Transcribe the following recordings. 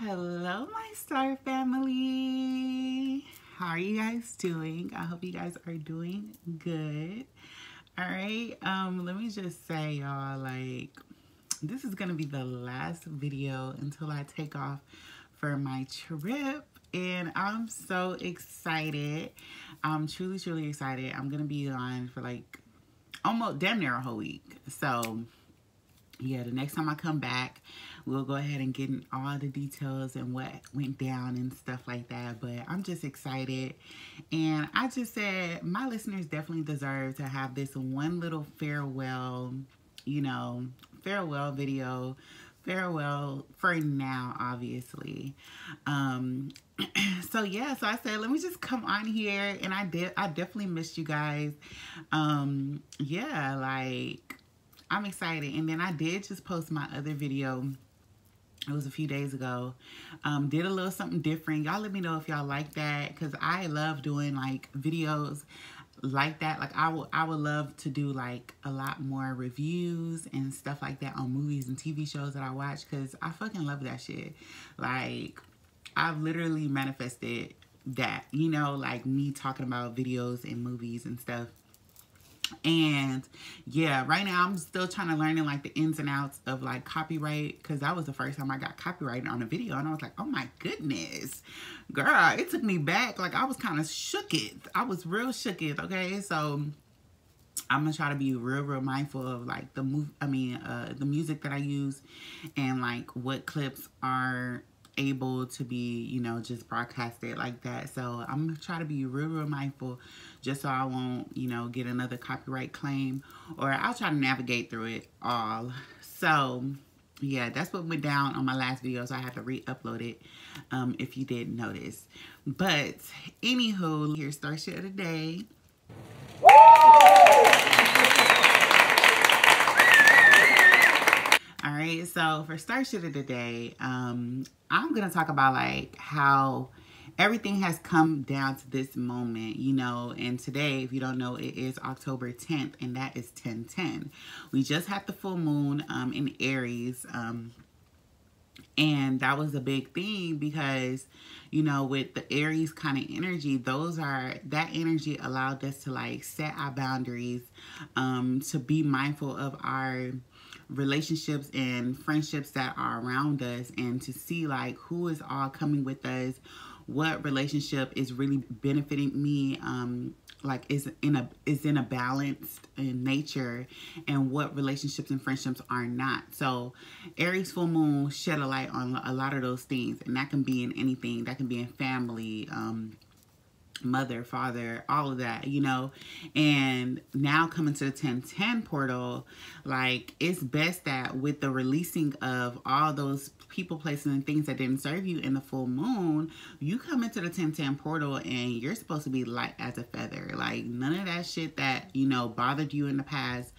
Hello, my star family. How are you guys doing? I hope you guys are doing good. All right. Let me just say, y'all, like, this is gonna be the last video until I take off for my trip, and I'm so excited. I'm truly excited. I'm gonna be on for like almost damn near a whole week. So yeah, the next time I come back, we'll go ahead and get in all the details and what went down and stuff like that. But I'm just excited. And I just said my listeners definitely deserve to have this one little farewell, farewell video. Farewell for now, obviously. So yeah, so I said, let me just come on here. And I definitely missed you guys. Yeah, like, I'm excited. And then I did just post my other video. It was a few days ago. Did a little something different. Y'all let me know if y'all like that, because I love doing like videos like that. Like I would love to do like a lot more reviews and stuff like that on movies and TV shows that I watch, because I fucking love that shit. Like, I've literally manifested that, like me talking about videos and movies and stuff. And yeah, right now I'm still trying to learn like the ins and outs of like copyright, because that was the first time I got copyrighted on a video, and I was like, oh my goodness, girl, it took me back. Like, I was kind of shook it. I was real shook it. Okay, so I'm gonna try to be real mindful of like the music that I use, and like what clips are able to be, just broadcasted like that. So I'm gonna try to be real mindful, just so I won't, get another copyright claim, or I'll try to navigate through it all. So yeah, that's what went down on my last video, so I had to re-upload it, if you didn't notice. But anywho, here's Star Shit of the Day. All right, so for Star Shit of the Day, I'm going to talk about like how everything has come down to this moment, and today, if you don't know, it is October 10th, and that is 10/10. We just had the full moon in Aries, and that was a big thing because, with the Aries kind of energy, that energy allowed us to like set our boundaries, to be mindful of our relationships and friendships that are around us, and to see like who is all coming with us, what relationship is really benefiting me, like is in a balanced in nature, and what relationships and friendships are not. So Aries full moon shed a light on a lot of those things, and that can be in anything. That can be in family, mother, father, all of that, and now coming to the 10/10 portal, like, it's best that with the releasing of all those people, places, and things that didn't serve you in the full moon, you come into the 10/10 portal and you're supposed to be light as a feather. Like, none of that shit that, bothered you in the past,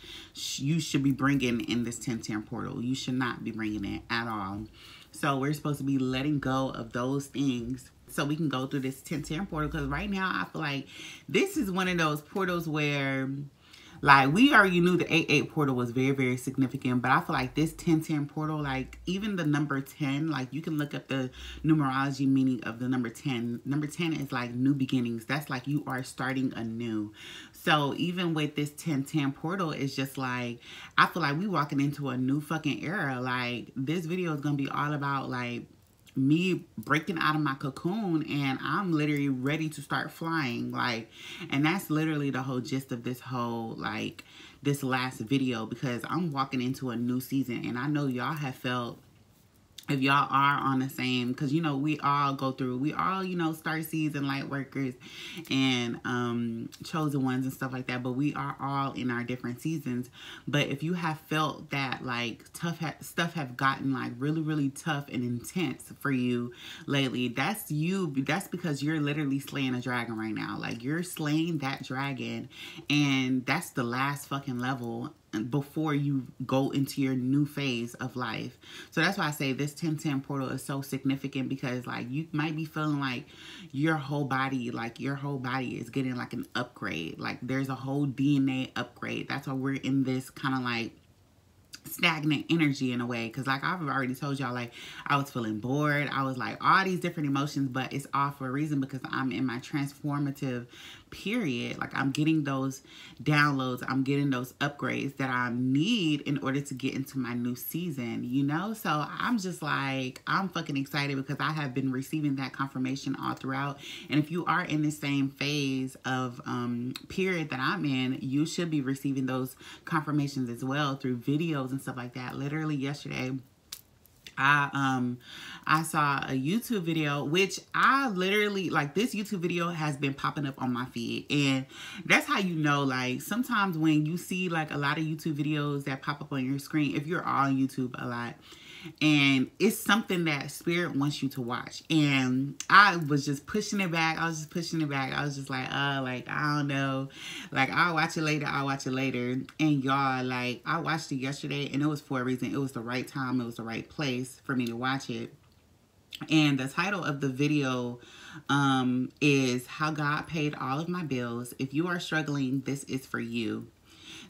you should be bringing in this 10/10 portal. You should not be bringing it at all. So we're supposed to be letting go of those things so we can go through this 10/10 portal. Because right now, I feel like this is one of those portals where, like, we already knew the 8/8 portal was very significant. But I feel like this 10/10 portal, like, even the number 10, like, you can look up the numerology meaning of the number 10. Number 10 is, like, new beginnings. That's, like, you are starting anew. So even with this 10/10 portal, it's just, like, I feel like we walking into a new fucking era. Like, this video is going to be all about, like, me breaking out of my cocoon, and I'm literally ready to start flying. Like, and that's literally the whole gist of this whole, like, this last video, because I'm walking into a new season, and I know y'all have felt, if y'all are on the same, because we all go through, we all star seeds and light workers and chosen ones and stuff like that, but we are all in our different seasons. But if you have felt that like stuff have gotten like really tough and intense for you lately, that's because you're literally slaying a dragon right now. Like, you're slaying that dragon, and that's the last fucking level before you go into your new phase of life. So that's why I say this 10/10 portal is so significant, because like, you might be feeling like your whole body is getting like an upgrade. Like, there's a whole DNA upgrade. That's why we're in this kind of like stagnant energy in a way, because like I've already told y'all, like I was feeling bored, I was like all these different emotions, but it's all for a reason, because I'm in my transformative period. Like I'm getting those downloads, I'm getting those upgrades that I need in order to get into my new season, you know. So I'm just like, I'm fucking excited because I have been receiving that confirmation all throughout. And if you are in the same phase of period that I'm in, you should be receiving those confirmations as well through videos and stuff like that. Literally yesterday, I saw a YouTube video, which I literally, like, this YouTube video has been popping up on my feed, and that's how you know, like, sometimes when you see like a lot of YouTube videos that pop up on your screen, if you're on YouTube a lot, and it's something that spirit wants you to watch. And I was just pushing it back. I was just pushing it back. I was just like, like, I don't know. Like, I'll watch it later. I'll watch it later. And y'all, like, I watched it yesterday, and it was for a reason. It was the right time. It was the right place for me to watch it. And the title of the video is How God Paid All of My Bills. If you are struggling, this is for you.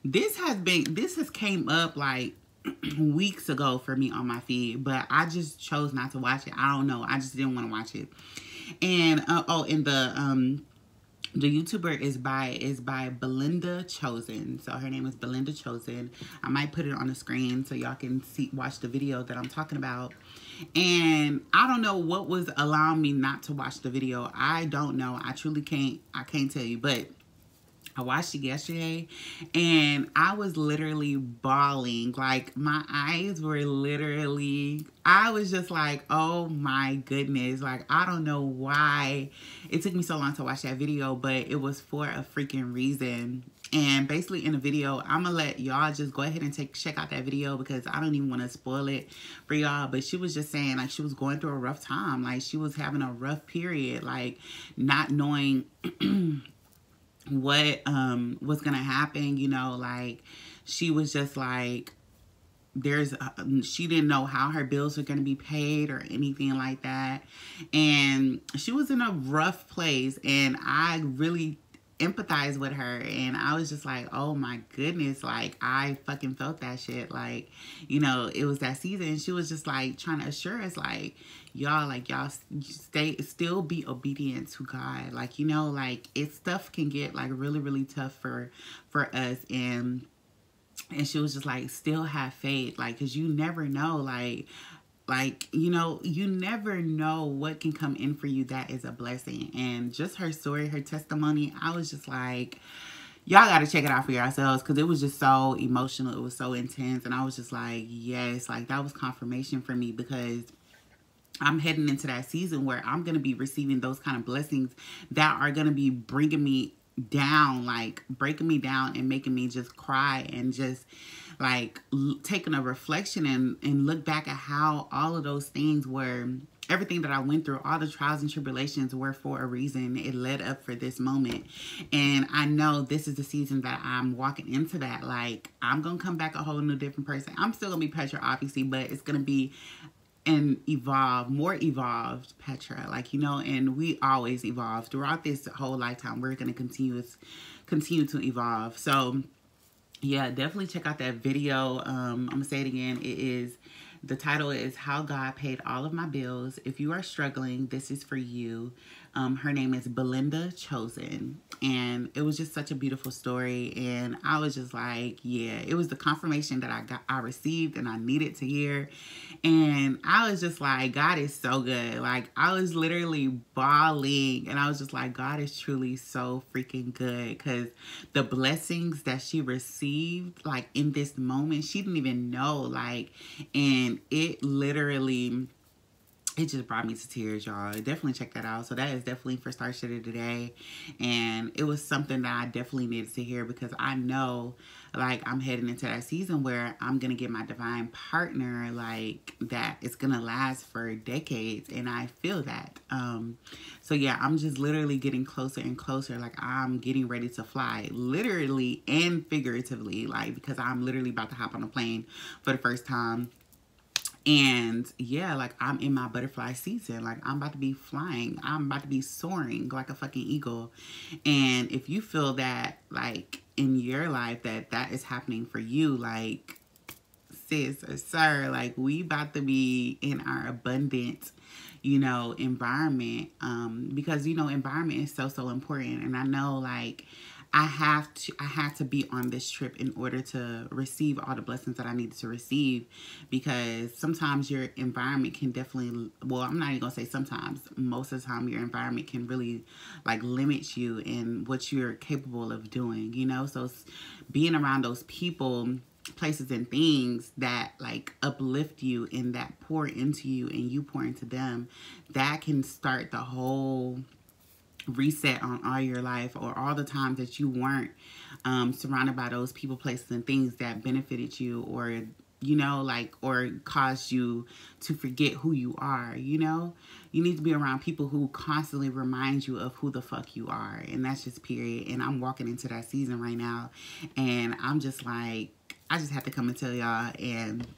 This has came up like weeks ago for me on my feed, but I just chose not to watch it. I don't know. I just didn't want to watch it. And and the YouTuber is by Belinda Chosen. So her name is Belinda Chosen. I might put it on the screen so y'all can watch the video that I'm talking about. And I don't know what was allowing me not to watch the video. I don't know. I truly can't tell you, but I watched it yesterday and I was literally bawling. Like, my eyes were literally, I was just like, oh my goodness. Like, I don't know why it took me so long to watch that video, but it was for a freaking reason. And basically in the video, I'm gonna let y'all just go ahead and check out that video, because I don't even want to spoil it for y'all. But she was just saying, like, she was going through a rough time. Like, she was having a rough period, like not knowing what was gonna happen, you know. Like, she was just like, she didn't know how her bills were gonna be paid or anything like that, and she was in a rough place, and I really empathize with her. And I was just like, oh my goodness, like, I fucking felt that shit. Like, you know, it was that season, and she was just like trying to assure us, like, y'all still be obedient to God. Like, you know, like, stuff can get like really, really tough for us. And she was just like, still have faith, like, because you never know, like, you know, you never know what can come in for you that is a blessing. And just her story, her testimony, I was just like, y'all got to check it out for yourselves, because it was just so emotional. It was so intense. And I was just like, yes, like, that was confirmation for me, because I'm heading into that season where I'm going to be receiving those kind of blessings that are going to be bringing me down, like breaking me down and making me just cry, and just like taking a reflection and look back at how all of those things were, everything that I went through, all the trials and tribulations were for a reason. It led up for this moment. And I know this is the season that I'm walking into that. Like, I'm going to come back a whole new different person. I'm still going to be Petra, obviously, but it's going to be an more evolved Petra, like, you know. And we always evolve throughout this whole lifetime. We're going to continue to evolve. So yeah, definitely check out that video. I'm gonna say it again. The title is How God Paid All of My Bills. If you are struggling, this is for you. Her name is Belinda Chosen. And it was just such a beautiful story. And I was just like, yeah, it was the confirmation that I received and I needed to hear. And I was just like, God is so good. Like, I was literally bawling, and I was just like, God is truly so freaking good, because the blessings that she received, like, in this moment, she didn't even know, like, and it literally, it just brought me to tears, y'all. Definitely check that out. So that is definitely for Star Shitter today. And it was something that I definitely needed to hear, because I know, like, I'm heading into that season where I'm going to get my divine partner, like, that it's going to last for decades. And I feel that. So yeah, I'm just literally getting closer and closer. Like, I'm getting ready to fly, literally and figuratively, like, because I'm literally about to hop on a plane for the first time. And yeah, like, I'm in my butterfly season. Like, I'm about to be flying. I'm about to be soaring like a fucking eagle. And if you feel that, like, in your life that is happening for you, like, sis or sir, like we about to be in our abundant, you know, environment, because, you know, environment is so important. And I know, like, I had to be on this trip in order to receive all the blessings that I needed to receive, because sometimes your environment can definitely, well, I'm not even gonna say sometimes, most of the time your environment can really like limit you in what you're capable of doing, you know. So being around those people, places and things that like uplift you and that pour into you and you pour into them, that can start the whole reset on all your life, or all the times that you weren't surrounded by those people, places and things that benefited you, or, you know, like, or caused you to forget who you are. You know, you need to be around people who constantly remind you of who the fuck you are. And that's just period. And I'm walking into that season right now, and I'm just like, I just have to come and tell y'all. And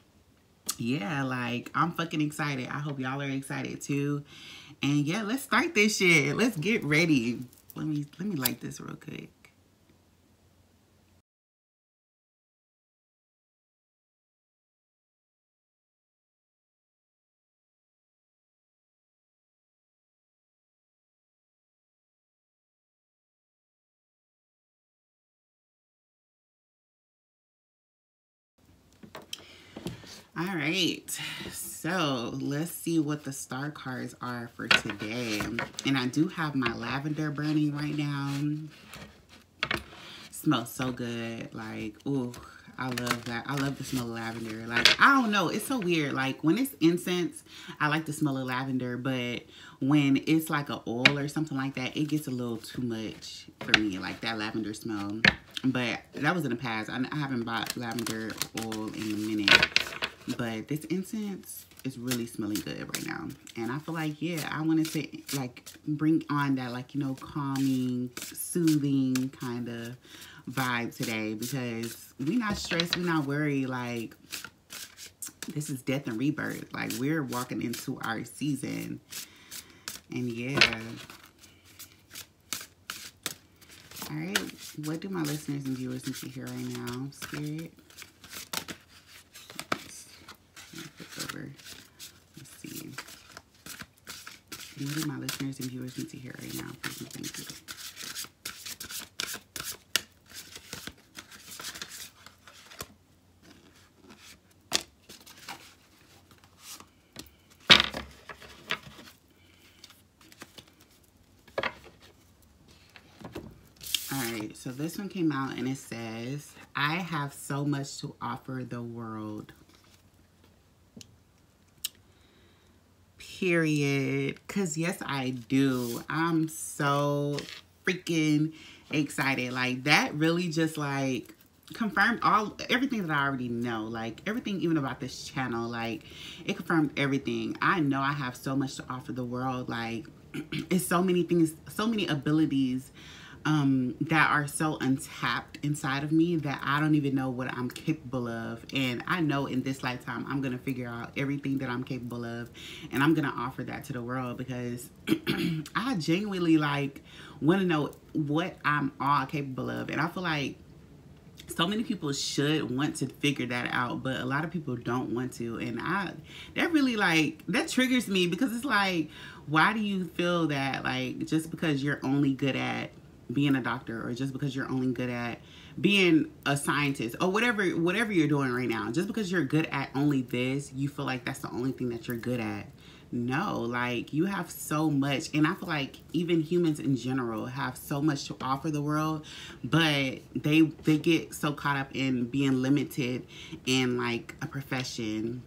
yeah, like, I'm fucking excited. I hope y'all are excited too. And yeah, let's start this shit. Let's get ready. Let me light this real quick. All right, so let's see what the star cards are for today. And I do have my lavender burning right now. Smells so good. Like, ooh, I love that. I love the smell of lavender. Like, I don't know, it's so weird. Like, when it's incense, I like the smell of lavender, but when it's like an oil or something like that, it gets a little too much for me, like that lavender smell. But that was in the past. I haven't bought lavender oil in a minute. But this incense is really smelling good right now. And I feel like, yeah, I wanted to, like, bring on that, like, you know, calming, soothing kind of vibe today. Because we not stressed, we not worried. Like, this is death and rebirth. Like, we're walking into our season. And, yeah. All right. What do my listeners and viewers need to hear right now, Spirit? Over. Let's see. What do my listeners and viewers need to hear right now? Please and thank you. Alright, so this one came out and it says, I have so much to offer the world. Period. Because yes, I do. I'm so freaking excited. Like, that really just like confirmed everything that I already know. Like, everything even about this channel. Like, it confirmed everything. I know I have so much to offer the world. Like, it's so many things, so many abilities that are so untapped inside of me that I don't even know what I'm capable of. And I know in this lifetime, I'm going to figure out everything that I'm capable of. And I'm going to offer that to the world, because I genuinely, like, want to know what I'm all capable of. And I feel like so many people should want to figure that out, but a lot of people don't want to. And that really, like, that triggers me, because it's like, why do you feel that, like, just because you're only good at being a doctor, or just because you're only good at being a scientist, or whatever you're doing right now, just because you're good at only this, you feel like that's the only thing that you're good at? No, like, you have so much. And I feel like even humans in general have so much to offer the world, but they get so caught up in being limited in like a profession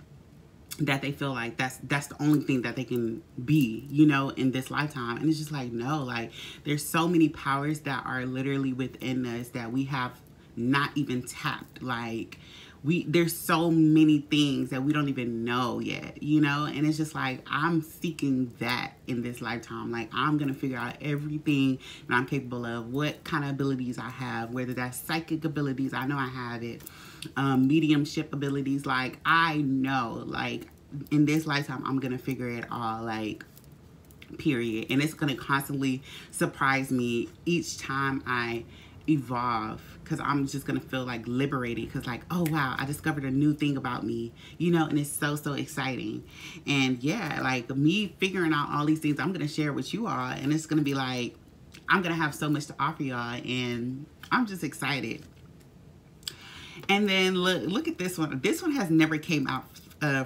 that they feel like that's the only thing that they can be, you know, in this lifetime. And it's just like, no, like, there's so many powers that are literally within us that we have not even tapped. Like, there's so many things that we don't even know yet, you know. And it's just like, I'm seeking that in this lifetime. Like, I'm gonna figure out everything that I'm capable of, what kind of abilities I have, whether that's psychic abilities, I know I have it, mediumship abilities. Like, I know, like, in this lifetime, I'm gonna figure it all, like, period. And it's gonna constantly surprise me each time I evolve, because I'm just gonna feel like liberated, because like, oh wow, I discovered a new thing about me, you know, and it's so exciting. And yeah, like me figuring out all these things I'm gonna share with you all, and it's gonna be like, I'm gonna have so much to offer y'all, and I'm just excited. And then look at this one. This one has never came out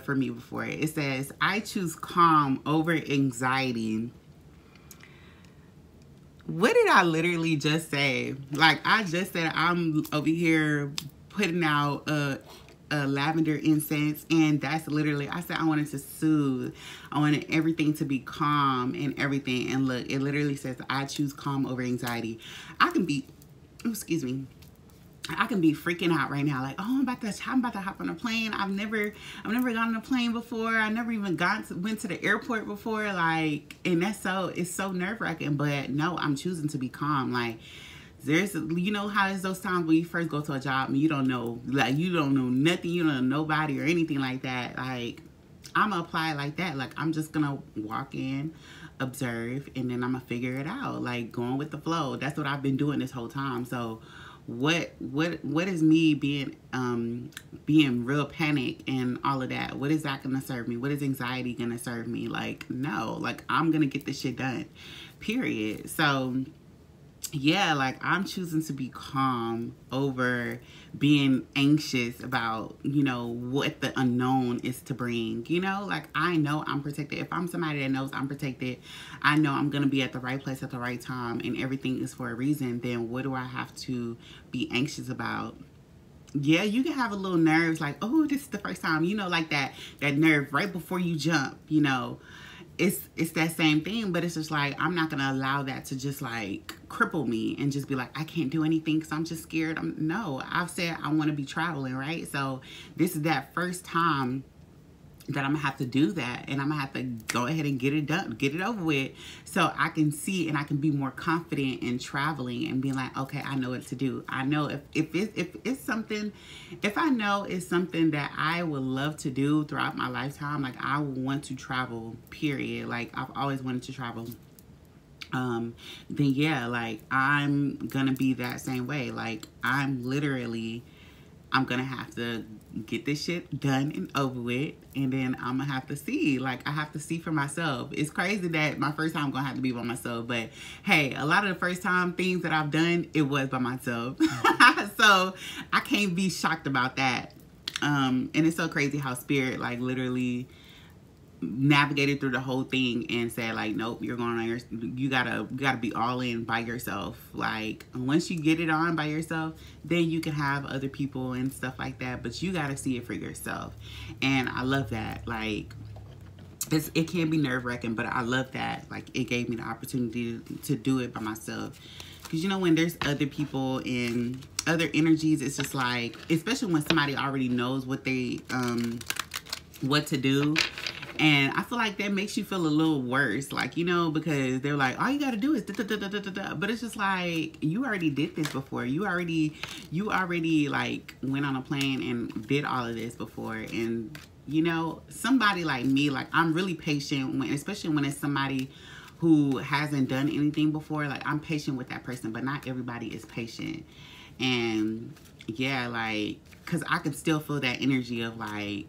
for me before. It says, I choose calm over anxiety. What did I literally just say? Like, I just said I'm over here putting out a lavender incense, and that's literally, I said I wanted to soothe. I wanted everything to be calm and everything. And look, it literally says, I choose calm over anxiety. I can be, excuse me, I can be freaking out right now, like, oh, I'm about to hop on a plane. I've never gone on a plane before. I never even went to the airport before, like, and it's so nerve-wracking. But no, I'm choosing to be calm. Like, there's, you know how it's those times when you first go to a job and you don't know, like, you don't know nothing, you don't know nobody or anything like that. Like, I'm gonna apply it like that. Like, I'm just gonna walk in, observe, and then I'm gonna figure it out, like going with the flow. That's what I've been doing this whole time. So what is me being real panic and all of that? What is that gonna serve me? What is anxiety gonna serve me? Like, no, like, I'm gonna get this shit done, period. So yeah, like, I'm choosing to be calm over being anxious about, you know, what the unknown is to bring, you know. Like, I know I'm protected. If I'm somebody that knows I'm protected, I know I'm going to be at the right place at the right time, and everything is for a reason. Then what do I have to be anxious about? Yeah, you can have a little nerves, like, oh, this is the first time, you know, like that nerve right before you jump, you know. It's that same thing, but it's just like, I'm not gonna allow that to just like cripple me and just be like, I can't do anything because I'm just scared. No, I've said I want to be traveling, right? So this is that first time that I'm gonna have to do that, and I'm gonna have to go ahead and get it done, get it over with, so I can see and I can be more confident in traveling and being like, okay, I know what to do. I know if it's something, if I know it's something that I would love to do throughout my lifetime, like, I want to travel, period. Like, I've always wanted to travel. Then yeah, like, I'm gonna be that same way. Like, I'm gonna have to get this shit done and over with, and then I'm gonna have to see. Like, I have to see for myself. It's crazy that my first time I'm gonna have to be by myself, but hey, a lot of the first time things that I've done, it was by myself. So I can't be shocked about that. And it's so crazy how spirit, like, literally navigated through the whole thing and said, like, nope, you're going on your, you gotta be all in by yourself. Like, once you get it on by yourself, then you can have other people and stuff like that, but you gotta see it for yourself. And I love that. Like, it can be nerve-wracking, but I love that. Like, it gave me the opportunity to do it by myself. Because, you know, when there's other people and other energies, it's just like, especially when somebody already knows what they what to do. And I feel like that makes you feel a little worse, like, you know, because they're like, all you got to do is da, da, da, da, da, da. But it's just like, you already did this before. You already like went on a plane and did all of this before. And, you know, somebody like me, like, I'm really patient when, especially when it's somebody who hasn't done anything before. Like, I'm patient with that person, but not everybody is patient. And yeah, like, because I can still feel that energy of, like,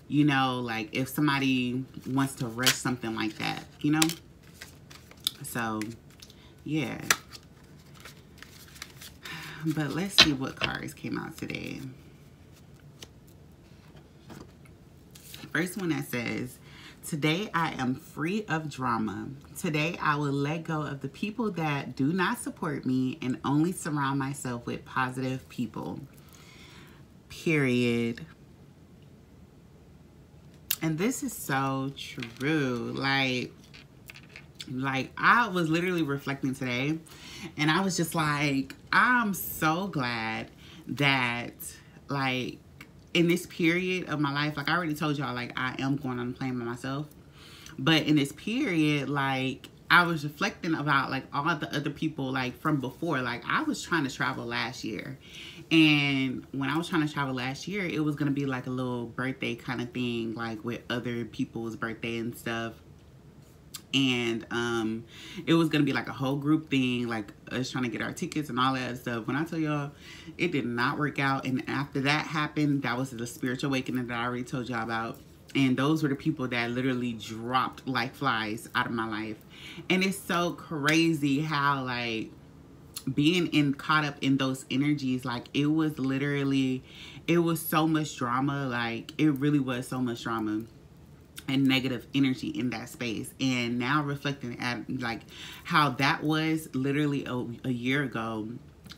you know, like, if somebody wants to rush something like that, you know? So, yeah. But let's see what cards came out today. First one that says, today I am free of drama. Today I will let go of the people that do not support me and only surround myself with positive people. Period. And this is so true. Like I was literally reflecting today, and I was just like, I'm so glad that, like, in this period of my life, like, I already told y'all, like, I am going on a plane by myself. But in this period, like, I was reflecting about, like, all the other people, like, from before. Like, I was trying to travel last year. And when I was trying to travel last year, it was going to be, like, a little birthday kind of thing, like, with other people's birthday and stuff. And it was gonna be like a whole group thing, like us trying to get our tickets and all that stuff. When I tell y'all, it did not work out. And after that happened, that was the spiritual awakening that I already told y'all about. And those were the people that literally dropped like flies out of my life. And it's so crazy how, like, being caught up in those energies, like, it was literally, it was so much drama. Like, it really was so much drama and negative energy in that space. And now reflecting at like how that was literally a year ago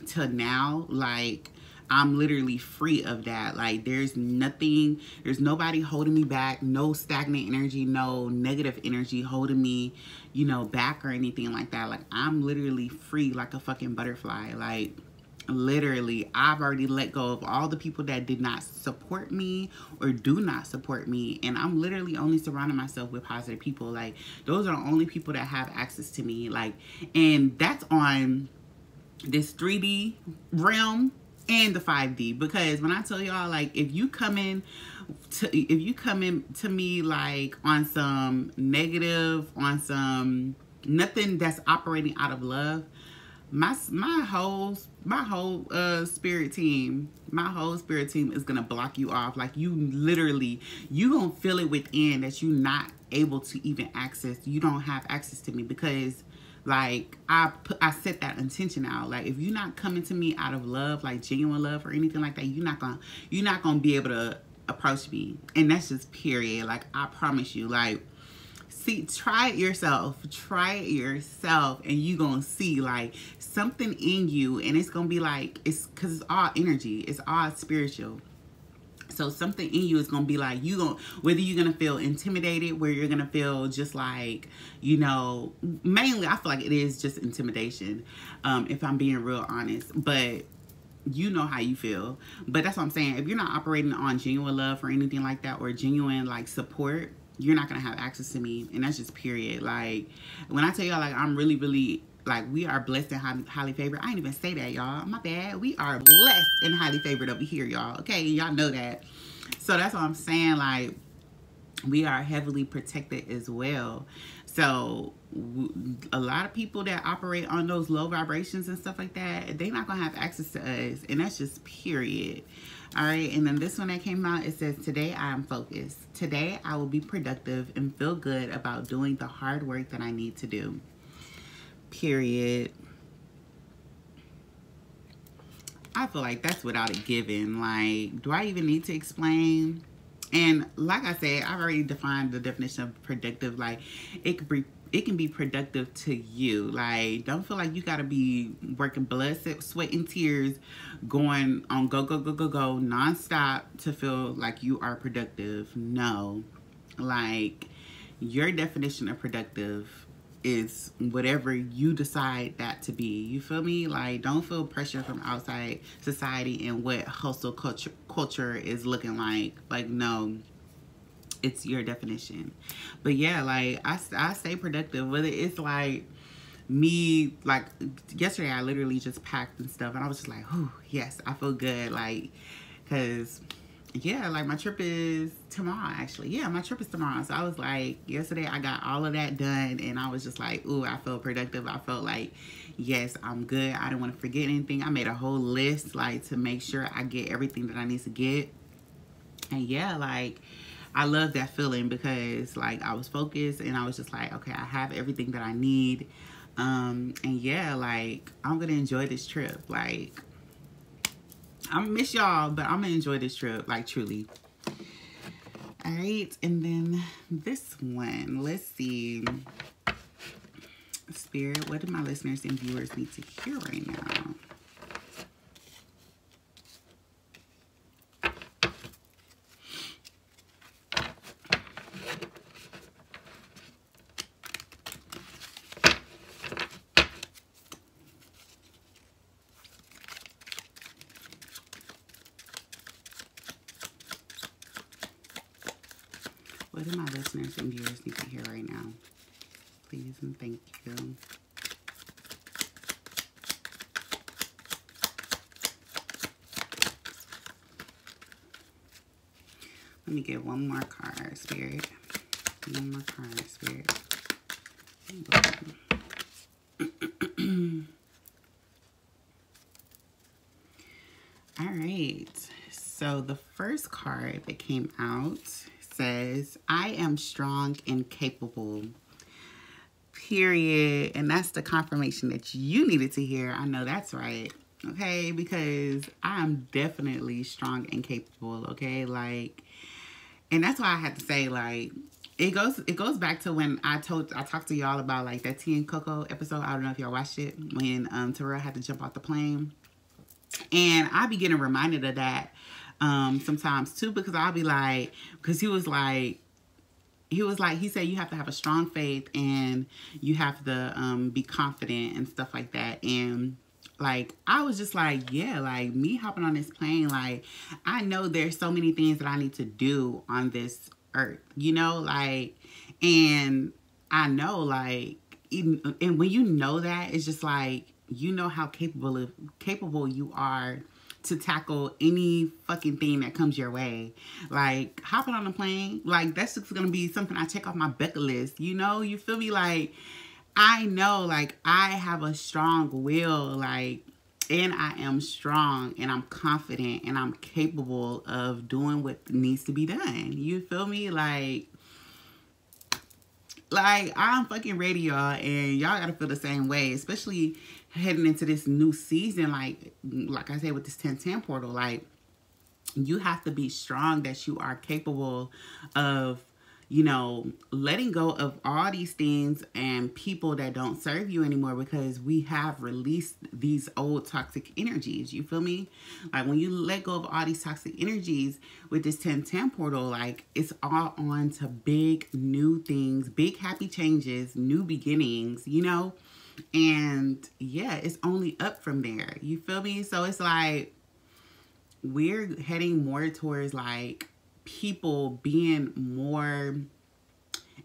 to now, like, I'm literally free of that. Like, there's nobody holding me back, no stagnant energy, no negative energy holding me, you know, back or anything like that. Like, I'm literally free like a fucking butterfly. Like, literally, I've already let go of all the people that did not support me or do not support me, and I'm literally only surrounding myself with positive people. Like, those are the only people that have access to me. Like, and that's on this 3D realm and the 5D, because when I tell y'all, like, if you come in to me like on some negative, on some nothing that's operating out of love, my whole spirit team is gonna block you off. Like, you gonna feel it within that you not able to even access. You don't have access to me, because like I set that intention out. Like, if you're not coming to me out of love, like genuine love or anything like that, you're not gonna be able to approach me. And that's just period. Like, I promise you. Like, see, try it yourself, and you gonna see like something in you, and it's gonna be like, it's because it's all energy, it's all spiritual. So something in you is gonna be like, whether you're gonna feel intimidated, where you're gonna feel just like, you know, mainly I feel like it is just intimidation, if I'm being real honest. But you know how you feel. But that's what I'm saying. If you're not operating on genuine love or anything like that, or genuine like support, you're not gonna have access to me. And that's just period. Like, when I tell y'all, like, I'm really, really, like, we are blessed and highly favored. I ain't even say that, y'all. My bad. We are blessed and highly favored over here, y'all. Okay, y'all know that. So that's what I'm saying. Like, we are heavily protected as well. So a lot of people that operate on those low vibrations and stuff like that, they're not gonna have access to us. And that's just period. All right, and then this one that came out, it says, today I am focused. Today I will be productive and feel good about doing the hard work that I need to do. Period. I feel like that's without a given. Like, do I even need to explain? And like I said, I've already defined the definition of productive. Like, it can be productive to you. Like, don't feel like you gotta be working blood, sweat, and tears, going on go nonstop to feel like you are productive. No. Like, your definition of productive is whatever you decide that to be. You feel me? Like, don't feel pressure from outside society and what hustle culture is looking like. Like, no, it's your definition. But yeah, like, I stay productive, whether it's like me, like yesterday I literally just packed and stuff, and I was just like, oh yes, I feel good. Like, because yeah, like, my trip is tomorrow, actually. Yeah, my trip is tomorrow. So I was like, yesterday I got all of that done, and I was just like, ooh, I felt productive. I felt like, yes, I'm good. I didn't want to forget anything. I made a whole list, like, to make sure I get everything that I need to get. And yeah, like, I love that feeling, because like, I was focused, and I was just like, okay, I have everything that I need. And yeah, like, I'm gonna enjoy this trip. Like, I'm gonna miss y'all, but I'm gonna enjoy this trip, like, truly. All right, and then this one, let's see. Spirit, what do my listeners and viewers need to hear right now? What do my listeners and viewers need to hear right now? Please and thank you. Let me get one more card, Spirit. One more card, Spirit. All right. So the first card that came out says, I am strong and capable. Period. And that's the confirmation that you needed to hear. I know that's right. Okay, because I'm definitely strong and capable. Okay, like, and that's why I had to say, like, it goes back to when I talked to y'all about like that Tea and Coco episode. I don't know if y'all watched it, when Terrell had to jump off the plane, and I be getting reminded of that sometimes too, because I'll be like, because he said you have to have a strong faith and you have to be confident and stuff like that. And like, I was just like, yeah, like me hopping on this plane, like, I know there's so many things that I need to do on this earth, you know, like, and I know, like, and when you know that, it's just like, you know how capable you are to tackle any fucking thing that comes your way. Like, hopping on a plane, like, that's just gonna be something I check off my bucket list, you know? You feel me? Like, I know, like, I have a strong will, like, and I am strong, and I'm confident, and I'm capable of doing what needs to be done. You feel me? Like, I'm fucking ready, y'all, and y'all gotta feel the same way, especially heading into this new season. Like I said, with this 1010 portal, like, you have to be strong that you are capable of, you know, letting go of all these things and people that don't serve you anymore, because we have released these old toxic energies. You feel me? Like, when you let go of all these toxic energies with this 1010 portal, like, it's all on to big new things, big happy changes, new beginnings, you know? And yeah, it's only up from there. You feel me? So it's like, we're heading more towards like people being more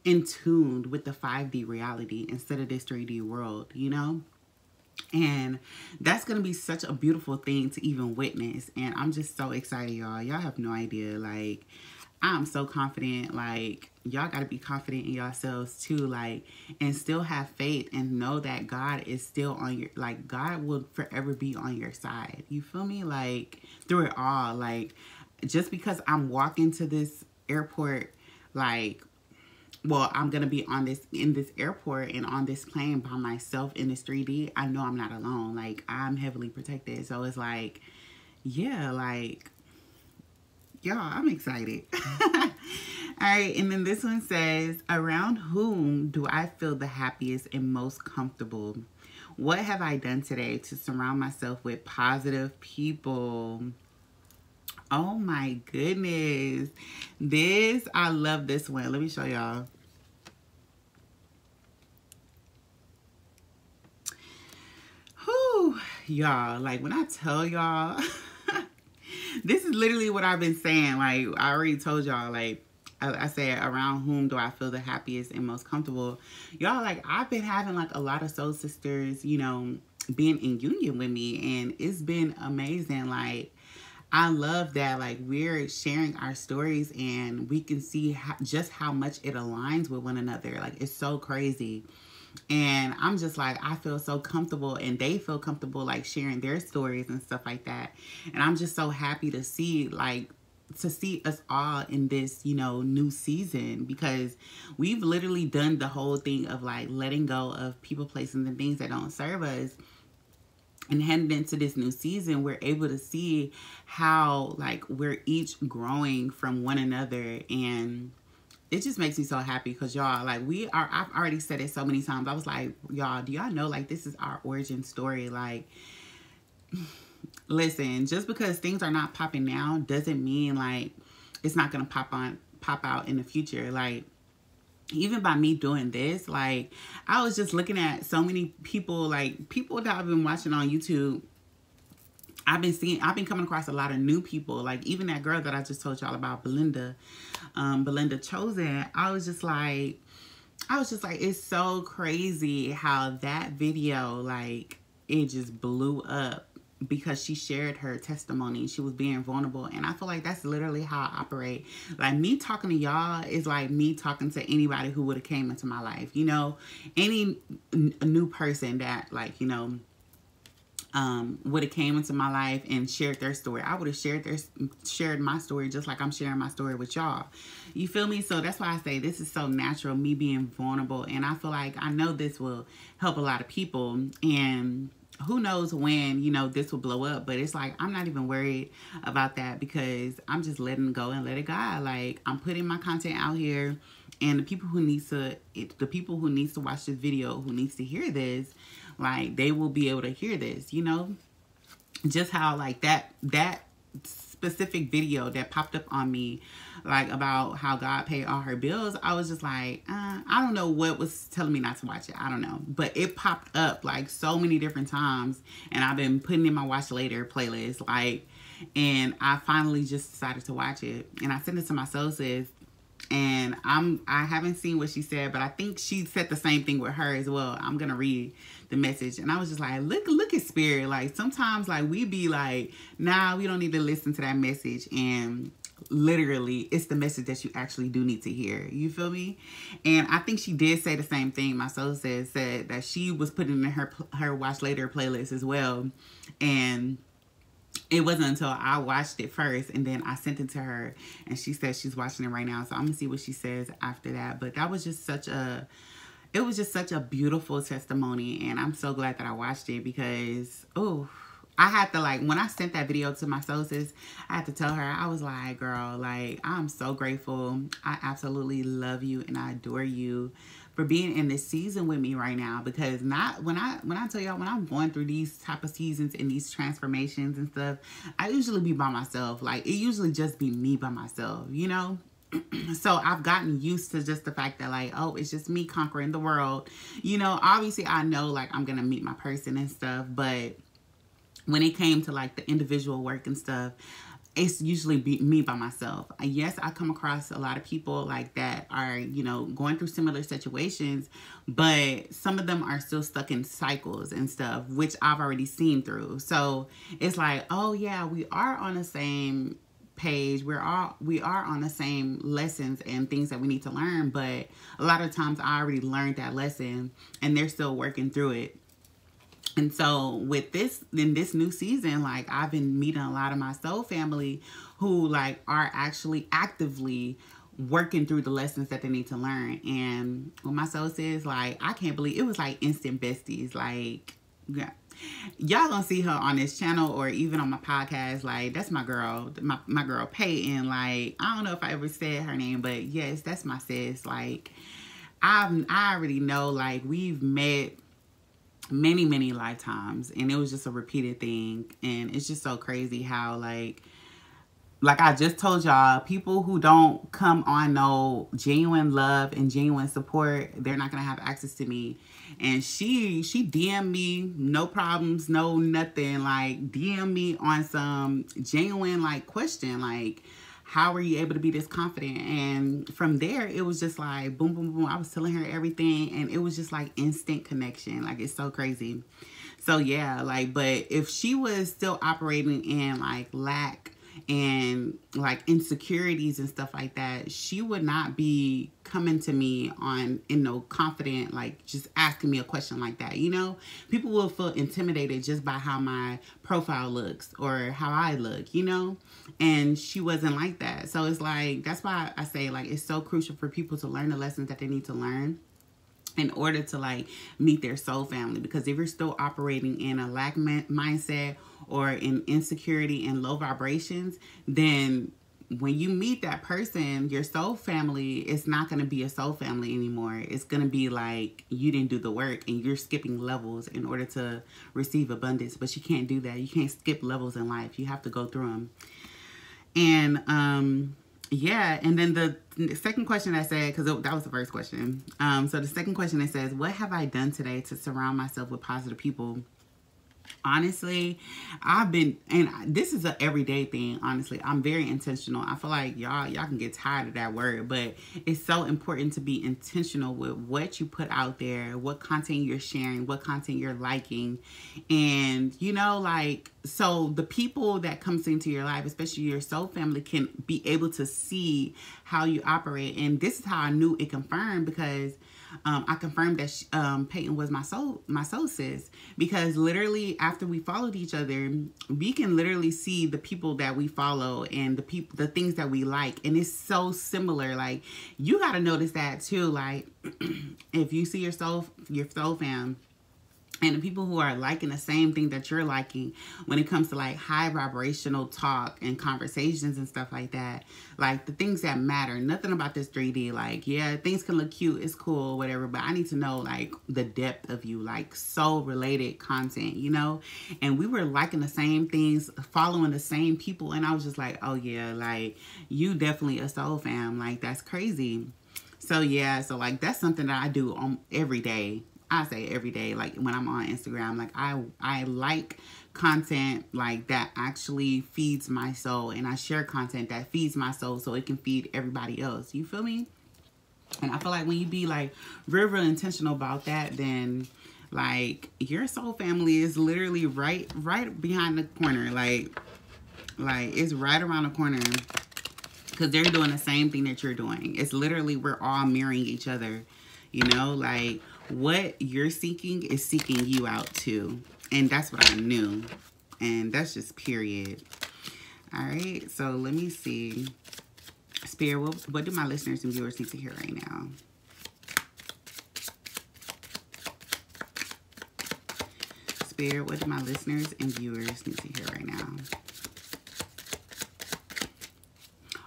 in tune with the 5D reality instead of this 3D world, you know? And that's going to be such a beautiful thing to even witness. And I'm just so excited, y'all. Y'all have no idea. Like, I'm so confident. Like, y'all got to be confident in yourselves too. Like, and still have faith and know that God is still on your, like, God will forever be on your side. You feel me? Like, through it all. Like, just because I'm walking to this airport, like, well, I'm going to be in this airport and on this plane by myself in this 3D. I know I'm not alone. Like, I'm heavily protected. So it's like, yeah, like, y'all, I'm excited. All right. And then this one says, around whom do I feel the happiest and most comfortable? What have I done today to surround myself with positive people? Oh my goodness. I love this one. Let me show y'all. Whew, y'all, like, when I tell y'all, this is literally what I've been saying. Like, I already told y'all, like, I said, around whom do I feel the happiest and most comfortable? Y'all, like, I've been having, like, a lot of soul sisters, you know, being in union with me, and it's been amazing. Like, I love that, like, we're sharing our stories and we can see just how much it aligns with one another. Like, it's so crazy. And I'm just like, I feel so comfortable and they feel comfortable, like, sharing their stories and stuff like that. And I'm just so happy to see, like, to see us all in this, you know, new season, because we've literally done the whole thing of, like, letting go of people, places, and things that don't serve us. And heading into this new season, we're able to see how, like, we're each growing from one another. And it just makes me so happy because, y'all, like, I've already said it so many times. I was like, y'all, do y'all know, like, this is our origin story? Like, listen, just because things are not popping now doesn't mean, like, it's not going to pop out in the future. Like, even by me doing this, like, I was just looking at so many people, like, people that I've been watching on YouTube. I've been coming across a lot of new people, like, even that girl that I just told y'all about, Belinda Chosen. I was just like, it's so crazy how that video, like, it just blew up because she shared her testimony. She was being vulnerable. And I feel like that's literally how I operate. Like, me talking to y'all is like me talking to anybody who would have came into my life. You know, any new person that, like, you know, would have came into my life and shared their story, I would have shared my story just like I'm sharing my story with y'all. You feel me? So that's why I say this is so natural, me being vulnerable. And I feel like I know this will help a lot of people. And who knows when, you know, this will blow up. But it's like, I'm not even worried about that, because I'm just letting it go and let it go. Like, I'm putting my content out here, and the people who needs to watch this video, who needs to hear this, like, they will be able to hear this, you know? Just how, like, that specific video that popped up on me, like, about how God paid all her bills, I was just like, I don't know what was telling me not to watch it. I don't know. But it popped up, like, so many different times, and I've been putting in my watch later playlist, like, and I finally just decided to watch it. And I sent it to my soul sis, and I haven't seen what she said, but I think she said the same thing with her as well. I'm gonna read the message, and I was just like, look at spirit. Like, sometimes, like, we be like, nah, we don't need to listen to that message, and literally it's the message that you actually do need to hear. You feel me? And I think she did say the same thing. My soul said that she was putting in her watch later playlist as well, and it wasn't until I watched it first and then I sent it to her, and she said she's watching it right now. So I'm gonna see what she says after that. But that was just such a beautiful testimony, and I'm so glad that I watched it, because, oh, I had to, like, when I sent that video to my soul sis, I had to tell her, I was like, girl, like, I'm so grateful. I absolutely love you and I adore you for being in this season with me right now. Because when I tell y'all, when I'm going through these type of seasons and these transformations and stuff, I usually be by myself. Like, it usually just be me by myself, you know? So I've gotten used to just the fact that, like, oh, it's just me conquering the world. You know, obviously I know, like, I'm going to meet my person and stuff, but when it came to, like, the individual work and stuff, it's usually me by myself. Yes, I come across a lot of people like that are, you know, going through similar situations, but some of them are still stuck in cycles and stuff, which I've already seen through. So it's like, oh yeah, we are on the same page. We are on the same lessons and things that we need to learn, but a lot of times I already learned that lesson and they're still working through it. And so with this, in this new season, like, I've been meeting a lot of my soul family who, like, are actually actively working through the lessons that they need to learn. And what my soul says, like, I can't believe it was like instant besties. Like, yeah, y'all gonna see her on this channel or even on my podcast. Like, that's my girl, my girl Peyton. Like, I don't know if I ever said her name, but yes, that's my sis. Like, I already know, like, we've met many lifetimes, and it was just a repeated thing. And it's just so crazy how, like I just told y'all, people who don't come on no genuine love and genuine support, they're not gonna have access to me. And she DM me, no problems, no nothing, like, DM me on some genuine, like, question, like, how are you able to be this confident? And from there, it was just like, boom, boom, boom. I was telling her everything, and it was just like instant connection. Like, it's so crazy. So yeah, like, but if she was still operating in, like, lack and, like, insecurities and stuff like that, she would not be coming to me on, you know, confident, like, just asking me a question like that. You know, people will feel intimidated just by how my profile looks or how I look, you know, and she wasn't like that. So it's like, that's why I say, like, it's so crucial for people to learn the lessons that they need to learn in order to, like, meet their soul family. Because if you're still operating in a lack mindset or in insecurity and low vibrations, then when you meet that person, your soul family, it's not going to be a soul family anymore. It's going to be like you didn't do the work and you're skipping levels in order to receive abundance. But you can't do that. You can't skip levels in life. You have to go through them. And yeah, and then the second question I said, because that was the first question. So the second question, it says, what have I done today to surround myself with positive people? Honestly, I've been, and this is an everyday thing, honestly. I'm very intentional. I feel like y'all can get tired of that word, but it's so important to be intentional with what you put out there, what content you're sharing, what content you're liking. And, you know, like, so the people that comes into your life, especially your soul family, can be able to see how you operate. And this is how I knew it confirmed, because I confirmed that Peyton was my soul sis, because literally after we followed each other, we can literally see the people that we follow and the things that we like, and it's so similar. Like, you got to notice that too. Like, if you see your soul fam, and the people who are liking the same thing that you're liking when it comes to like high vibrational talk and conversations and stuff like that, like the things that matter, nothing about this 3D. Like, yeah, things can look cute, it's cool, whatever, but I need to know like the depth of you, like soul related content, you know? And we were liking the same things, following the same people. And I was just like, oh yeah, like you definitely a soul fam. Like, that's crazy. So yeah, so like that's something that I do on every day. I say every day, like when I'm on Instagram, like I like content like that actually feeds my soul, and I share content that feeds my soul so it can feed everybody else. You feel me? And I feel like when you be like real intentional about that, then like your soul family is literally right behind the corner. Like it's right around the corner, because they're doing the same thing that you're doing. It's literally, we're all mirroring each other, you know? Like, what you're seeking is seeking you out too. And that's what I knew. And that's just period. All right, so let me see. Spirit, what do my listeners and viewers need to hear right now? Spirit, what do my listeners and viewers need to hear right now?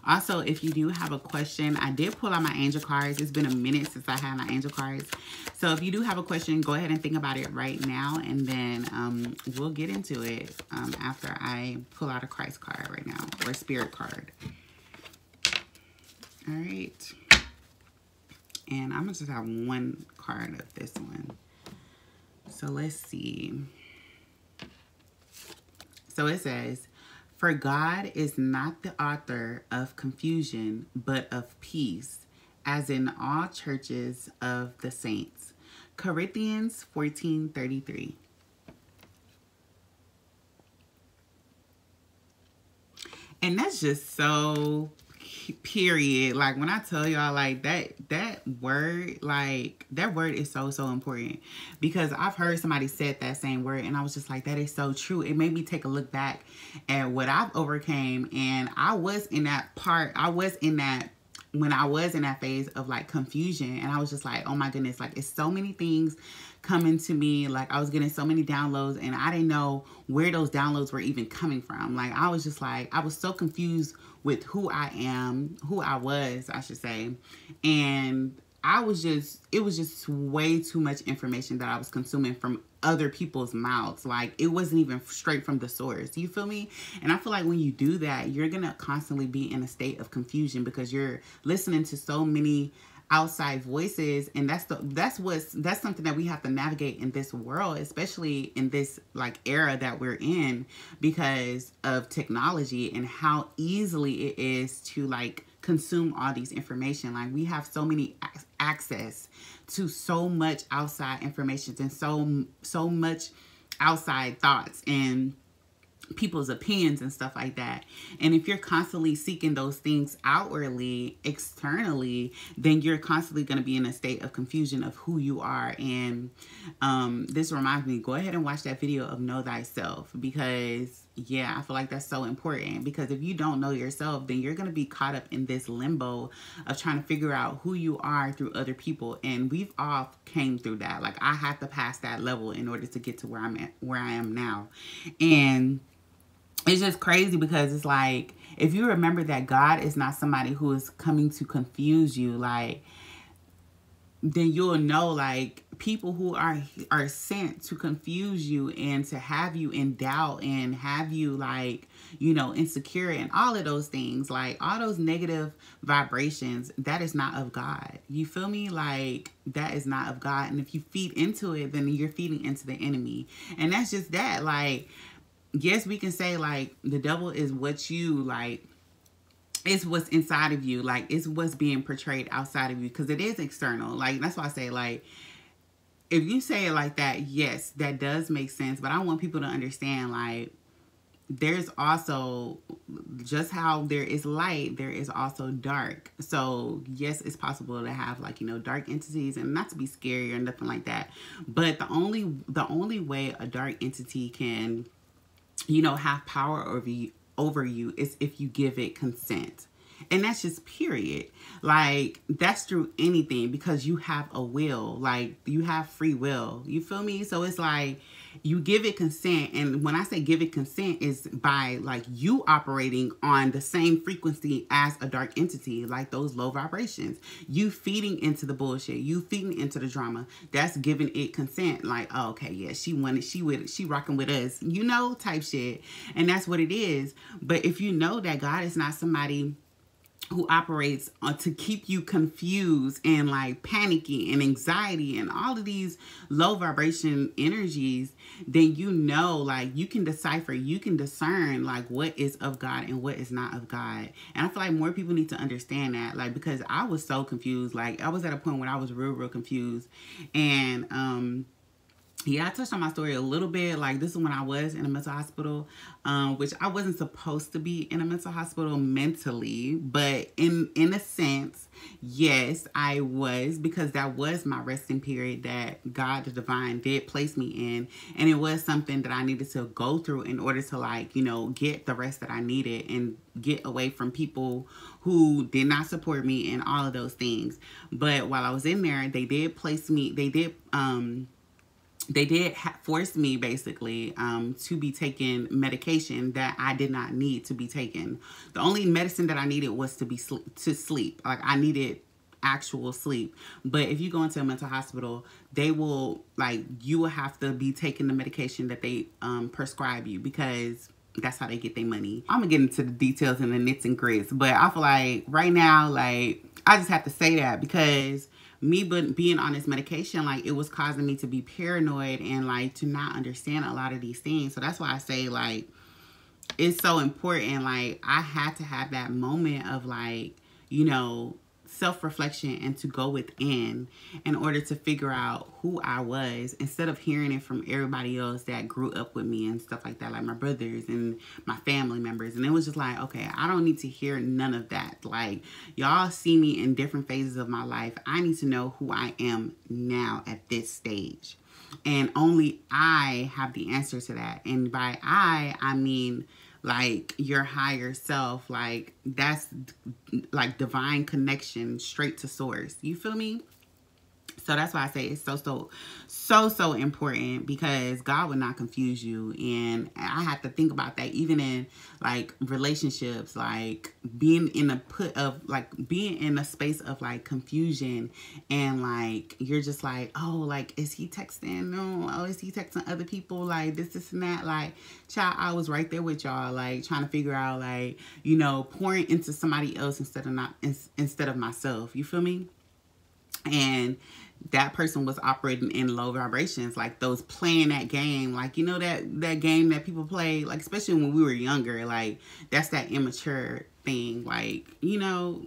Also, if you do have a question, I did pull out my angel cards. It's been a minute since I had my angel cards. So if you do have a question, go ahead and think about it right now. And then we'll get into it after I pull out a Christ card right now, or a spirit card. All right. And I'm going to just have one card of this one. So let's see. So it says, for God is not the author of confusion, but of peace, as in all churches of the saints. Corinthians 14:33. And that's just so period. Like, when I tell y'all, like, that word, like, that word is so important, because I've heard somebody said that same word, and I was just like, that is so true. It made me take a look back at what I've overcame, and I was in that part, when I was in that phase of like confusion, and I was just like, oh my goodness, like it's so many things coming to me. Like, I was getting so many downloads, and I didn't know where those downloads were even coming from. Like, I was just like, I was so confused with who I was, I should say. And it was just way too much information that I was consuming from other people's mouths. Like, it wasn't even straight from the source. You feel me? And I feel like when you do that, you're going to constantly be in a state of confusion, because you're listening to so many outside voices, and that's something that we have to navigate in this world, especially in this like era that we're in, because of technology and how easily it is to like consume all these information. Like, we have so many access to so much outside information, and so much outside thoughts and people's opinions and stuff like that. And if you're constantly seeking those things outwardly, externally, then you're constantly going to be in a state of confusion of who you are. And this reminds me, go ahead and watch that video of Know Thyself, because yeah, I feel like that's so important, because if you don't know yourself, then you're going to be caught up in this limbo of trying to figure out who you are through other people. And we've all came through that. Like, I had to pass that level in order to get to where I am now. And it's just crazy, because it's like, if you remember that God is not somebody who is coming to confuse you, like, then you'll know, like, people who are sent to confuse you and to have you in doubt and have you, like, you know, insecure and all of those things, like all those negative vibrations, that is not of God. You feel me? Like, that is not of God. And if you feed into it, then you're feeding into the enemy. And that's just that. Like, yes, we can say like the devil is what you like, it's what's inside of you, like it's what's being portrayed outside of you, because it is external. Like, that's why I say, like, if you say it like that, yes, that does make sense. But I want people to understand, like, there's also, just how there is light, there is also dark. So yes, it's possible to have, like, you know, dark entities, and not to be scary or nothing like that, but the only way a dark entity can, you know, have power over you is if you give it consent. And that's just period. Like, that's through anything, because you have a will. Like, you have free will. You feel me? So it's like, you give it consent. And when I say give it consent, is by, like, you operating on the same frequency as a dark entity, like those low vibrations. You feeding into the bullshit. You feeding into the drama. That's giving it consent. Like, oh, okay, yeah, she rocking with us, you know, type shit. And that's what it is. But if you know that God is not somebody who operates to keep you confused and like panicky and anxiety and all of these low vibration energies, then you know, like, you can decipher, you can discern like what is of God and what is not of God. And I feel like more people need to understand that, like, because I was so confused. Like, I was at a point when I was real confused. And yeah, I touched on my story a little bit. Like, this is when I was in a mental hospital, which I wasn't supposed to be in a mental hospital mentally, but in a sense, yes, I was, because that was my resting period that God, the divine, did place me in. And it was something that I needed to go through in order to, like, you know, get the rest that I needed and get away from people who did not support me and all of those things. But while I was in there, they did place me, they did force me, basically, to be taking medication that I did not need to be taken. The only medicine that I needed was to sleep. Like, I needed actual sleep. But if you go into a mental hospital, they will, like, you will have to be taking the medication that they prescribe you, because that's how they get their money. I'm gonna get into the details and the nits and grits, but I feel like right now, like, I just have to say that, because me being on this medication, like, it was causing me to be paranoid and, like, to not understand a lot of these things. So that's why I say, like, it's so important. Like, I had to have that moment of, like, you know, self-reflection and to go within in order to figure out who I was, instead of hearing it from everybody else that grew up with me and stuff like that, like my brothers and my family members. And it was just like, okay, I don't need to hear none of that. Like, y'all see me in different phases of my life. I need to know who I am now at this stage. And only I have the answer to that. And by I mean, like, your higher self. Like, that's like divine connection straight to source. You feel me? So that's why I say it's so important, because God would not confuse you. And I have to think about that even in, like, relationships, like being in a space of, like, confusion, and, like, you're just like, oh, like, is he texting? No. Oh, is he texting other people? Like, this and that. Like, child, I was right there with y'all, like, trying to figure out, like, you know, pouring into somebody else instead of myself. You feel me? And that person was operating in low vibrations, like those playing that game, like, you know, that game that people play, like, especially when we were younger, like, that's that immature thing, like, you know.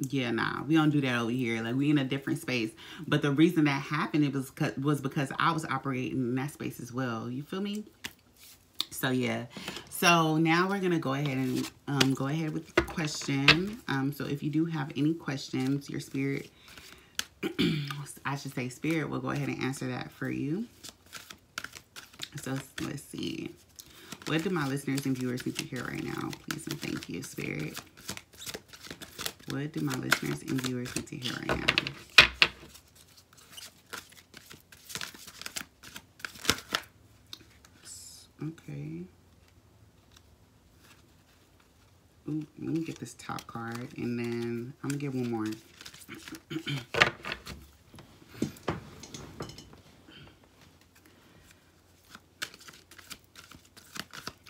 Yeah, nah, we don't do that over here. Like, we in a different space. But the reason that happened, it was because I was operating in that space as well. You feel me? So yeah. So now we're gonna go ahead and go ahead with the question. So if you do have any questions, your spirit, I should say spirit, will go ahead and answer that for you. So let's see. What do my listeners and viewers need to hear right now? Please and thank you, spirit. What do my listeners and viewers need to hear right now? Okay. Ooh, let me get this top card, and then I'm gonna get one more.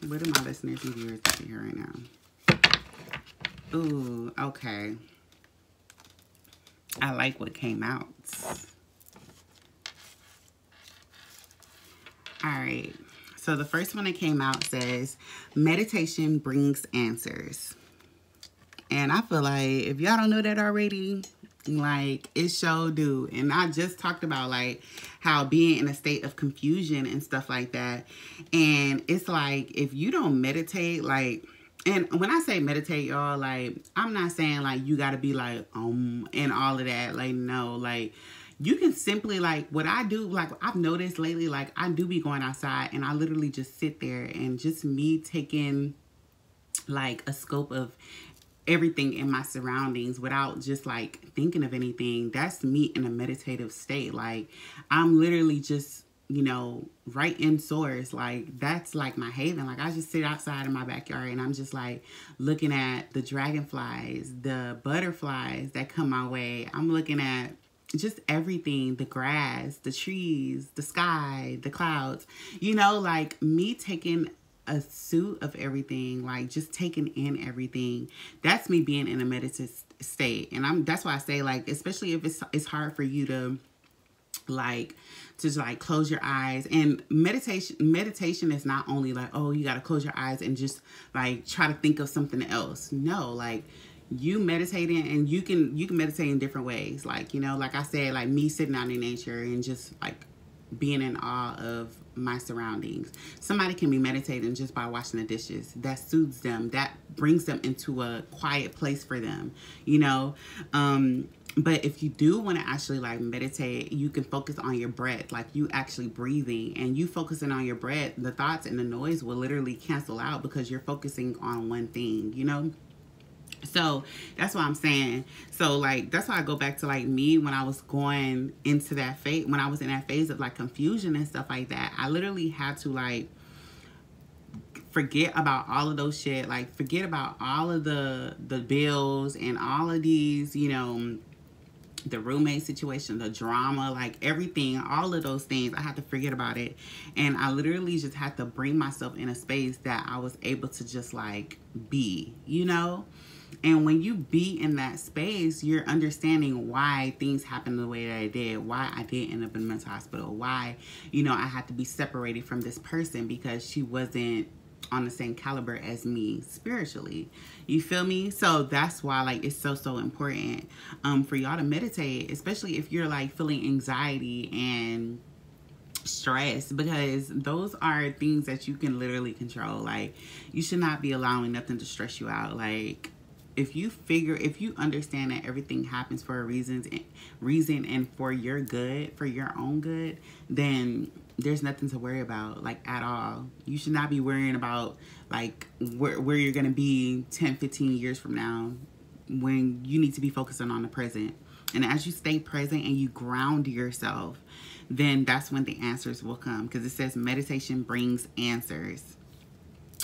What do my listeners and viewers need to hear right now? Ooh, okay. I like what came out. All right. So the first one that came out says, meditation brings answers. And I feel like if y'all don't know that already, Like, it sure do. And I just talked about, like, how being in a state of confusion and stuff like that. And it's like, if you don't meditate, like, and when I say meditate, y'all, like, I'm not saying, like, you got to be, like, and all of that. Like, no, like, you can simply, like, what I do, like, I've noticed lately, like, I do be going outside and I literally just sit there and just me taking, like, a scope of everything in my surroundings without just like thinking of anything. That's me in a meditative state. Like, I'm literally just, you know, right in source. Like, that's like my haven. Like, I just sit outside in my backyard and I'm just like looking at the dragonflies, the butterflies that come my way. I'm looking at just everything, the grass, the trees, the sky, the clouds, you know, like me taking a suit of everything, like just taking in everything. That's me being in a meditative state. And that's why I say, like, especially if it's hard for you to like just like close your eyes. And meditation is not only like, oh, you got to close your eyes and just like try to think of something else. No, like, you meditating, and you can meditate in different ways. Like, you know, like I said, like me sitting out in nature and just like being in awe of my surroundings. Somebody can be meditating just by washing the dishes. That soothes them. That brings them into a quiet place for them, you know. But if you do want to actually like meditate, you can focus on your breath, like you actually breathing, and you focusing on your breath. The thoughts and the noise will literally cancel out because you're focusing on one thing, you know. So that's what I'm saying. So like, that's why I go back to like me when I was going into that phase, when I was in that phase of like confusion and stuff like that. I literally had to like forget about all of those shit, like forget about all of the bills and all of these, you know, the roommate situation, the drama, like everything, all of those things. I had to forget about it. And I literally just had to bring myself in a space that I was able to just like be, you know. And when you be in that space, you're understanding why things happened the way that I did, why I did end up in a mental hospital, why, you know, I had to be separated from this person because she wasn't on the same caliber as me spiritually. You feel me? So that's why like it's so important for y'all to meditate, especially if you're like feeling anxiety and stress, because those are things that you can literally control. Like, you should not be allowing nothing to stress you out. Like, if you understand that everything happens for a reason and for your good, for your own good, then there's nothing to worry about, like, at all. You should not be worrying about like where you're gonna be 10-15 years from now, when you need to be focusing on the present. And as you stay present and you ground yourself, then that's when the answers will come, because it says meditation brings answers.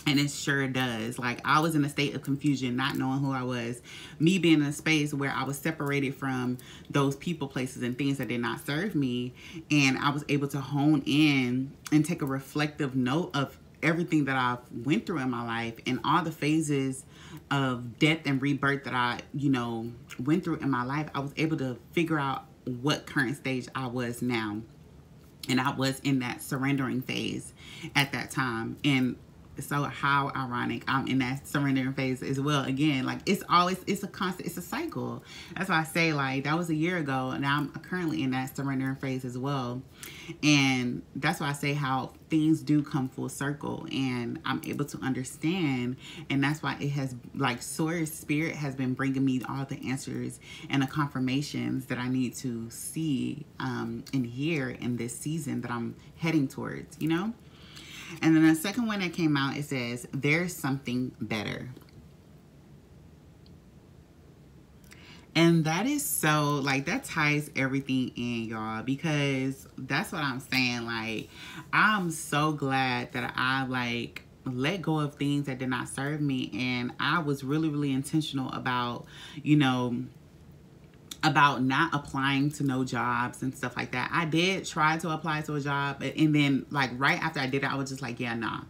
And it sure does. Like, I was in a state of confusion, not knowing who I was. Me being in a space where I was separated from those people, places, and things that did not serve me. And I was able to hone in and take a reflective note of everything that I've went through in my life and all the phases of death and rebirth that I, you know, went through in my life. I was able to figure out what current stage I was now. And I was in that surrendering phase at that time. And so how ironic, I'm in that surrendering phase as well. Again, like, it's a constant, it's a cycle. That's why I say, like, that was a year ago, and I'm currently in that surrendering phase as well. And that's why I say how things do come full circle, and I'm able to understand. And that's why it has, like, Source Spirit has been bringing me all the answers and the confirmations that I need to see and hear in this season that I'm heading towards, you know. And then the second one that came out, it says, there's something better. And that is so, like, that ties everything in, y'all, because that's what I'm saying. Like, I'm so glad that I, like, let go of things that did not serve me. And I was really intentional about, you know, about not applying to no jobs and stuff like that. I did try to apply to a job, and then like right after I did it, I was just like, yeah, nah.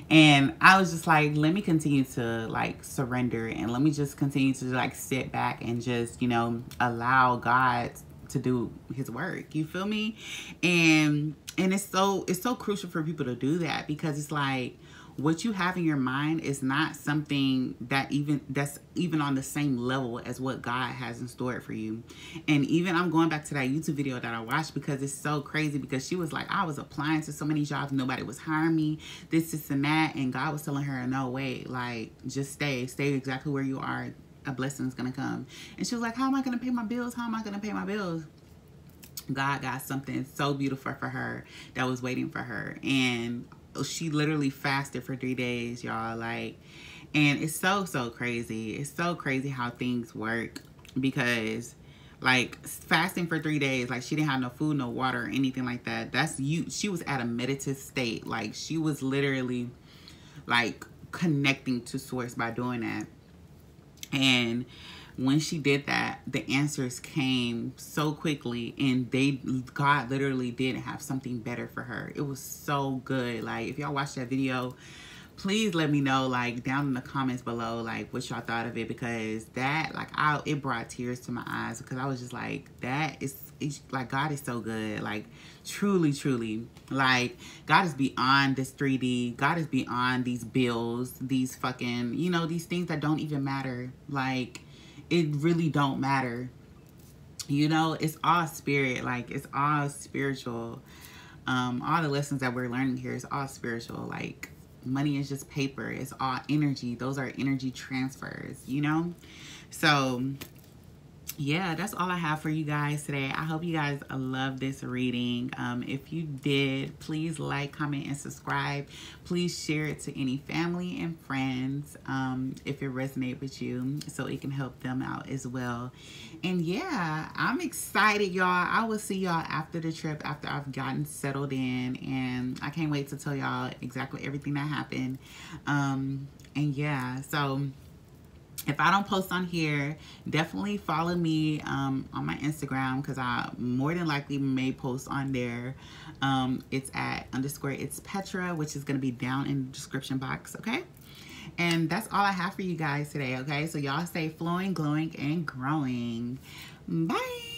And I was just like, let me continue to like surrender, and let me just continue to like sit back and just, you know, allow God to do his work. You feel me? And it's so crucial for people to do that, because it's like, what you have in your mind is not something that's even on the same level as what God has in store for you. And even I'm going back to that YouTube video that I watched because it's so crazy, because she was like, I was applying to so many jobs, nobody was hiring me, this and that, and God was telling her, no, wait, like, just stay exactly where you are. A blessing is gonna come. And she was like, how am I gonna pay my bills? How am I gonna pay my bills? God got something so beautiful for her that was waiting for her. And she literally fasted for 3 days, y'all. Like, and it's so crazy. It's so crazy how things work, because like fasting for 3 days, like she didn't have no food, no water, or anything like that. That's you. She was at a meditative state. Like she was literally like connecting to source by doing that. And when she did that, the answers came so quickly, and God literally did have something better for her. It was so good. Like, if y'all watched that video, please let me know, like, down in the comments below, like, what y'all thought of it, because that, like, it brought tears to my eyes, because I was just like, it's like, God is so good. Like, truly, like, God is beyond this 3D. God is beyond these bills, these fucking, you know, these things that don't even matter. Like, it really don't matter. You know, it's all spirit. Like, it's all spiritual. All the lessons that we're learning here is all spiritual. Like, money is just paper. It's all energy. Those are energy transfers, you know? So, yeah, that's all I have for you guys today. I hope you guys love this reading. If you did, please like, comment, and subscribe. Please share it to any family and friends if it resonates with you, so it can help them out as well. And yeah, I'm excited, y'all. I will see y'all after the trip, after I've gotten settled in, and I can't wait to tell y'all exactly everything that happened. And yeah, so if I don't post on here, definitely follow me on my Instagram, because I more than likely may post on there. It's at _it's Petra, which is going to be down in the description box, okay? And that's all I have for you guys today, okay? So y'all stay flowing, glowing, and growing. Bye!